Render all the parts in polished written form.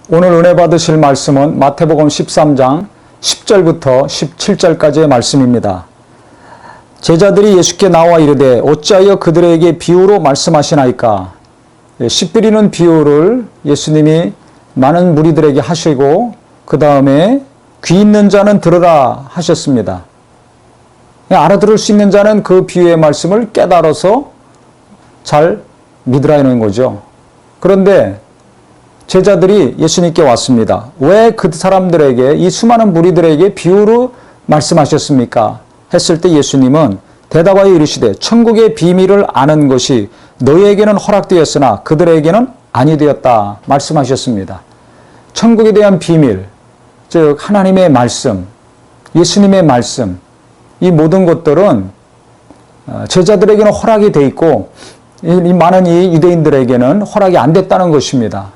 오늘 은혜 받으실 말씀은 마태복음 13장 10절부터 17절까지의 말씀입니다. 제자들이 예수께 나와 이르되 어찌하여 그들에게 비유로 말씀하시나이까. 씨 뿌리는 비유를 예수님이 많은 무리들에게 하시고 그 다음에 귀 있는 자는 들으라 하셨습니다. 알아들을 수 있는 자는 그 비유의 말씀을 깨달아서 잘 믿으라 이런 거죠. 그런데 제자들이 예수님께 왔습니다. 왜 그 사람들에게, 이 수많은 무리들에게 비유로 말씀하셨습니까? 했을 때 예수님은 대답하여 이르시되 천국의 비밀을 아는 것이 너희에게는 허락되었으나 그들에게는 아니 되었다 말씀하셨습니다. 천국에 대한 비밀, 즉 하나님의 말씀, 예수님의 말씀, 이 모든 것들은 제자들에게는 허락이 돼 있고 이 많은 이 유대인들에게는 허락이 안 됐다는 것입니다.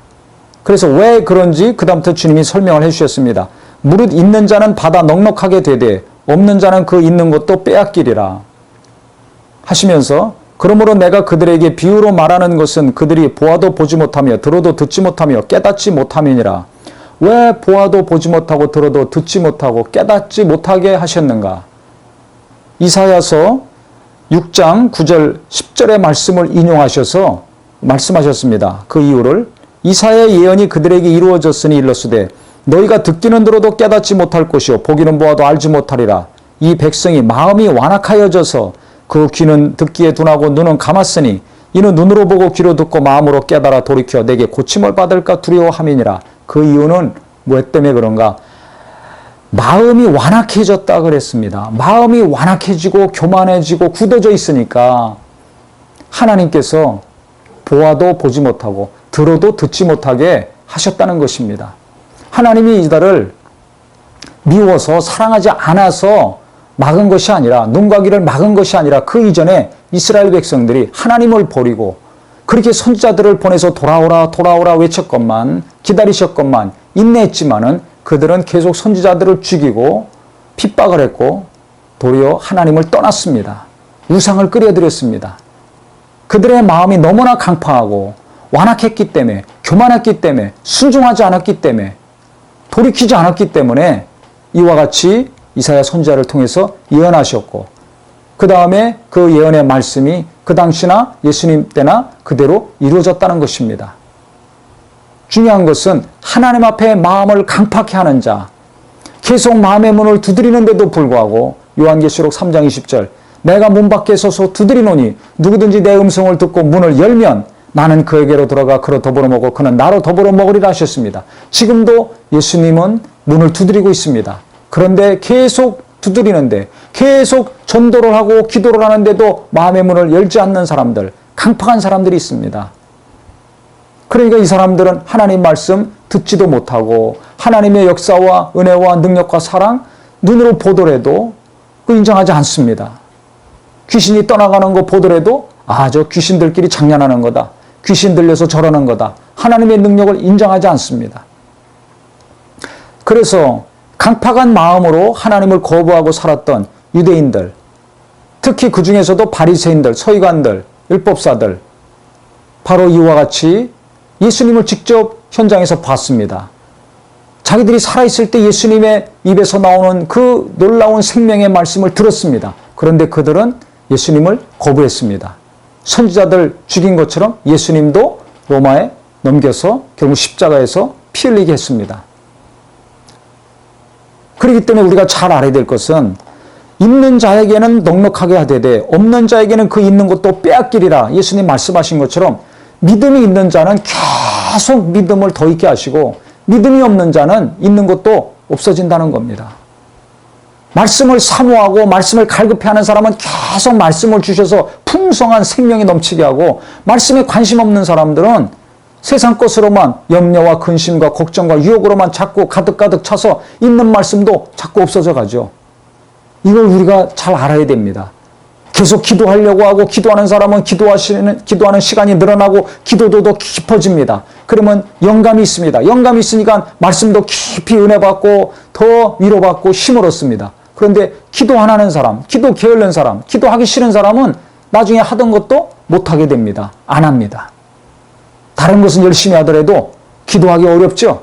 그래서 왜 그런지 그 다음부터 주님이 설명을 해주셨습니다. 무릇 있는 자는 받아 넉넉하게 되되 없는 자는 그 있는 것도 빼앗기리라 하시면서, 그러므로 내가 그들에게 비유로 말하는 것은 그들이 보아도 보지 못하며 들어도 듣지 못하며 깨닫지 못함이니라. 왜 보아도 보지 못하고 들어도 듣지 못하고 깨닫지 못하게 하셨는가? 이사야서 6장 9절 10절의 말씀을 인용하셔서 말씀하셨습니다. 그 이유를 이사야의 예언이 그들에게 이루어졌으니 일렀으되 너희가 듣기는 들어도 깨닫지 못할 것이요 보기는 보아도 알지 못하리라. 이 백성이 마음이 완악하여져서 그 귀는 듣기에 둔하고 눈은 감았으니 이는 눈으로 보고 귀로 듣고 마음으로 깨달아 돌이켜 내게 고침을 받을까 두려워함이니라. 그 이유는 뭐 때문에 그런가? 마음이 완악해졌다 그랬습니다. 마음이 완악해지고 교만해지고 굳어져 있으니까 하나님께서 보아도 보지 못하고 들어도 듣지 못하게 하셨다는 것입니다. 하나님이 이들을 미워서 사랑하지 않아서 막은 것이 아니라, 눈과 귀를 막은 것이 아니라 그 이전에 이스라엘 백성들이 하나님을 버리고 그렇게 선지자들을 보내서 돌아오라 돌아오라 외쳤건만, 기다리셨건만, 인내했지만은 그들은 계속 선지자들을 죽이고 핍박을 했고 도리어 하나님을 떠났습니다. 우상을 끓여드렸습니다. 그들의 마음이 너무나 강팍하고 완악했기 때문에, 교만했기 때문에, 순종하지 않았기 때문에, 돌이키지 않았기 때문에 이와 같이 이사야 선지자를 통해서 예언하셨고, 그 다음에 그 예언의 말씀이 그 당시나 예수님 때나 그대로 이루어졌다는 것입니다. 중요한 것은 하나님 앞에 마음을 강팍히 하는 자, 계속 마음의 문을 두드리는데도 불구하고 요한계시록 3장 20절 내가 문 밖에 서서 두드리노니 누구든지 내 음성을 듣고 문을 열면 나는 그에게로 들어가 그로 더불어 먹고 그는 나로 더불어 먹으리라 하셨습니다. 지금도 예수님은 문을 두드리고 있습니다. 그런데 계속 두드리는데, 계속 전도를 하고 기도를 하는데도 마음의 문을 열지 않는 사람들, 강팍한 사람들이 있습니다. 그러니까 이 사람들은 하나님 말씀 듣지도 못하고 하나님의 역사와 은혜와 능력과 사랑 눈으로 보더라도 그 인정하지 않습니다. 귀신이 떠나가는 거 보더라도 저 귀신들끼리 장난하는 거다. 귀신 들려서 저러는 거다. 하나님의 능력을 인정하지 않습니다. 그래서 강팍한 마음으로 하나님을 거부하고 살았던 유대인들, 특히 그 중에서도 바리새인들, 서기관들, 율법사들, 바로 이와 같이 예수님을 직접 현장에서 봤습니다. 자기들이 살아있을 때 예수님의 입에서 나오는 그 놀라운 생명의 말씀을 들었습니다. 그런데 그들은 예수님을 거부했습니다. 선지자들 죽인 것처럼 예수님도 로마에 넘겨서 결국 십자가에서 피 흘리게 했습니다. 그렇기 때문에 우리가 잘 알아야 될 것은 있는 자에게는 넉넉하게 하되되 없는 자에게는 그 있는 것도 빼앗기리라. 예수님 말씀하신 것처럼 믿음이 있는 자는 계속 믿음을 더 있게 하시고 믿음이 없는 자는 있는 것도 없어진다는 겁니다. 말씀을 사모하고 말씀을 갈급해하는 사람은 계속 말씀을 주셔서 풍성한 생명이 넘치게 하고, 말씀에 관심 없는 사람들은 세상 것으로만 염려와 근심과 걱정과 유혹으로만 자꾸 가득가득 차서 있는 말씀도 자꾸 없어져 가죠. 이걸 우리가 잘 알아야 됩니다. 계속 기도하려고 하고 기도하는 사람은 기도하는 시간이 늘어나고 기도도 더 깊어집니다. 그러면 영감이 있습니다. 영감이 있으니까 말씀도 깊이 은혜 받고 더 위로받고 힘을 얻습니다. 그런데 기도 안 하는 사람, 기도 게을른 사람, 기도하기 싫은 사람은 나중에 하던 것도 못하게 됩니다. 안 합니다. 다른 것은 열심히 하더라도 기도하기 어렵죠.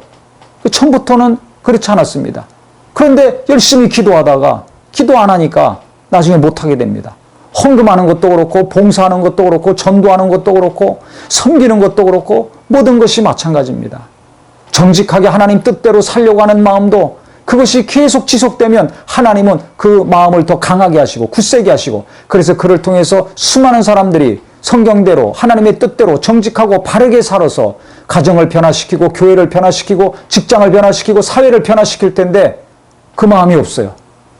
처음부터는 그렇지 않았습니다. 그런데 열심히 기도하다가 기도 안 하니까 나중에 못하게 됩니다. 헌금하는 것도 그렇고 봉사하는 것도 그렇고 전도하는 것도 그렇고 섬기는 것도 그렇고 모든 것이 마찬가지입니다. 정직하게 하나님 뜻대로 살려고 하는 마음도 그것이 계속 지속되면 하나님은 그 마음을 더 강하게 하시고 굳세게 하시고, 그래서 그를 통해서 수많은 사람들이 성경대로 하나님의 뜻대로 정직하고 바르게 살아서 가정을 변화시키고 교회를 변화시키고 직장을 변화시키고 사회를 변화시킬 텐데 그 마음이 없어요.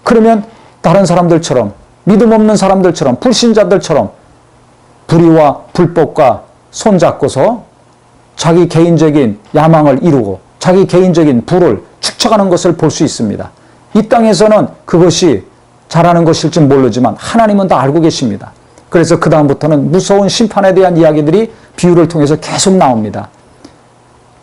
그러면 다른 사람들처럼, 믿음 없는 사람들처럼, 불신자들처럼 불의와 불법과 손잡고서 자기 개인적인 야망을 이루고 자기 개인적인 부를 축적하는 것을 볼 수 있습니다. 이 땅에서는 그것이 잘하는 것일지 모르지만 하나님은 다 알고 계십니다. 그래서 그 다음부터는 무서운 심판에 대한 이야기들이 비유를 통해서 계속 나옵니다.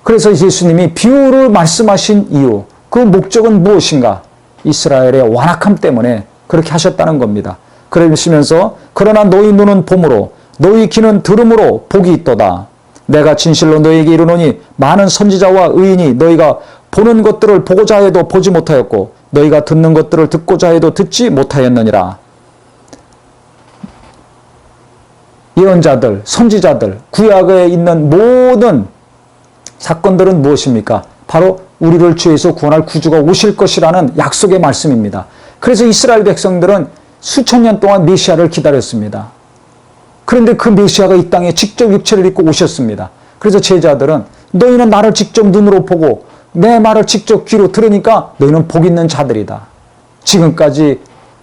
그래서 예수님이 비유를 말씀하신 이유, 그 목적은 무엇인가? 이스라엘의 완악함 때문에 그렇게 하셨다는 겁니다. 그러시면서 그러나 너희 눈은 봄으로 너희 귀는 들음으로 복이 있도다. 내가 진실로 너희에게 이르노니 많은 선지자와 의인이 너희가 보는 것들을 보고자 해도 보지 못하였고 너희가 듣는 것들을 듣고자 해도 듣지 못하였느니라. 예언자들, 선지자들, 구약에 있는 모든 사건들은 무엇입니까? 바로 우리를 죄에서 구원할 구주가 오실 것이라는 약속의 말씀입니다. 그래서 이스라엘 백성들은 수천 년 동안 메시아를 기다렸습니다. 그런데 그 메시아가 이 땅에 직접 육체를 입고 오셨습니다. 그래서 제자들은 너희는 나를 직접 눈으로 보고 내 말을 직접 귀로 들으니까 너희는 복 있는 자들이다. 지금까지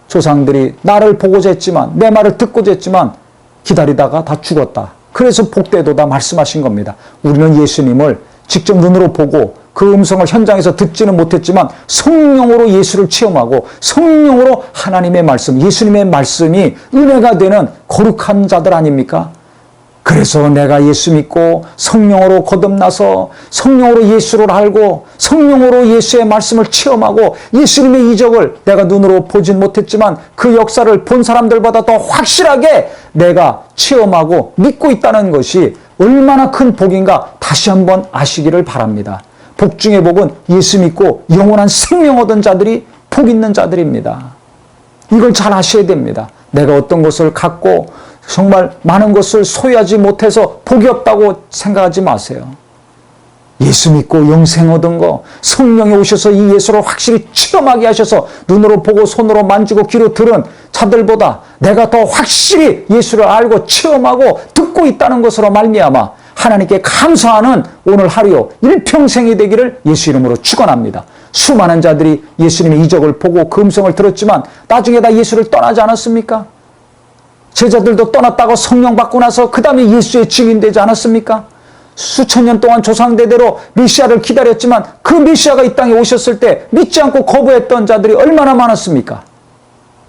조상들이 나를 보고자 했지만 내 말을 듣고자 했지만 기다리다가 다 죽었다. 그래서 복되도다 말씀하신 겁니다. 우리는 예수님을 직접 눈으로 보고 그 음성을 현장에서 듣지는 못했지만 성령으로 예수를 체험하고 성령으로 하나님의 말씀, 예수님의 말씀이 은혜가 되는 거룩한 자들 아닙니까? 그래서 내가 예수 믿고 성령으로 거듭나서 성령으로 예수를 알고 성령으로 예수의 말씀을 체험하고 예수님의 이적을 내가 눈으로 보진 못했지만 그 역사를 본 사람들보다 더 확실하게 내가 체험하고 믿고 있다는 것이 얼마나 큰 복인가 다시 한번 아시기를 바랍니다. 복 중의 복은 예수 믿고 영원한 생명 얻은 자들이 복 있는 자들입니다. 이걸 잘 아셔야 됩니다. 내가 어떤 것을 갖고 정말 많은 것을 소유하지 못해서 복이 없다고 생각하지 마세요. 예수 믿고 영생 얻은 거, 성령이 오셔서 이 예수를 확실히 체험하게 하셔서 눈으로 보고 손으로 만지고 귀로 들은 자들보다 내가 더 확실히 예수를 알고 체험하고 듣고 있다는 것으로 말미암아 하나님께 감사하는 오늘 하루요 일평생이 되기를 예수 이름으로 축원합니다. 수많은 자들이 예수님의 이적을 보고 그 음성을 들었지만 나중에 다 예수를 떠나지 않았습니까? 제자들도 떠났다고 성령 받고 나서 그 다음에 예수의 증인되지 않았습니까? 수천 년 동안 조상대대로 메시아를 기다렸지만 그 메시아가 이 땅에 오셨을 때 믿지 않고 거부했던 자들이 얼마나 많았습니까?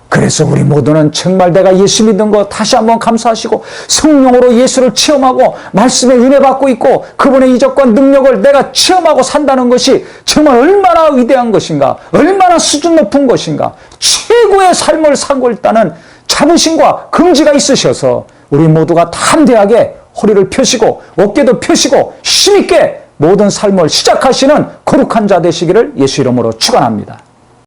그래서 우리 모두는 정말 내가 예수 믿는 거 다시 한번 감사하시고 성령으로 예수를 체험하고 말씀에 은혜 받고 있고 그분의 이적과 능력을 내가 체험하고 산다는 것이 정말 얼마나 위대한 것인가, 얼마나 수준 높은 것인가, 최고의 삶을 살고 있다는 자부심과 긍지가 있으셔서 우리 모두가 담대하게 허리를 펴시고 어깨도 펴시고 힘있게 모든 삶을 시작하시는 거룩한 자 되시기를 예수 이름으로 축원합니다.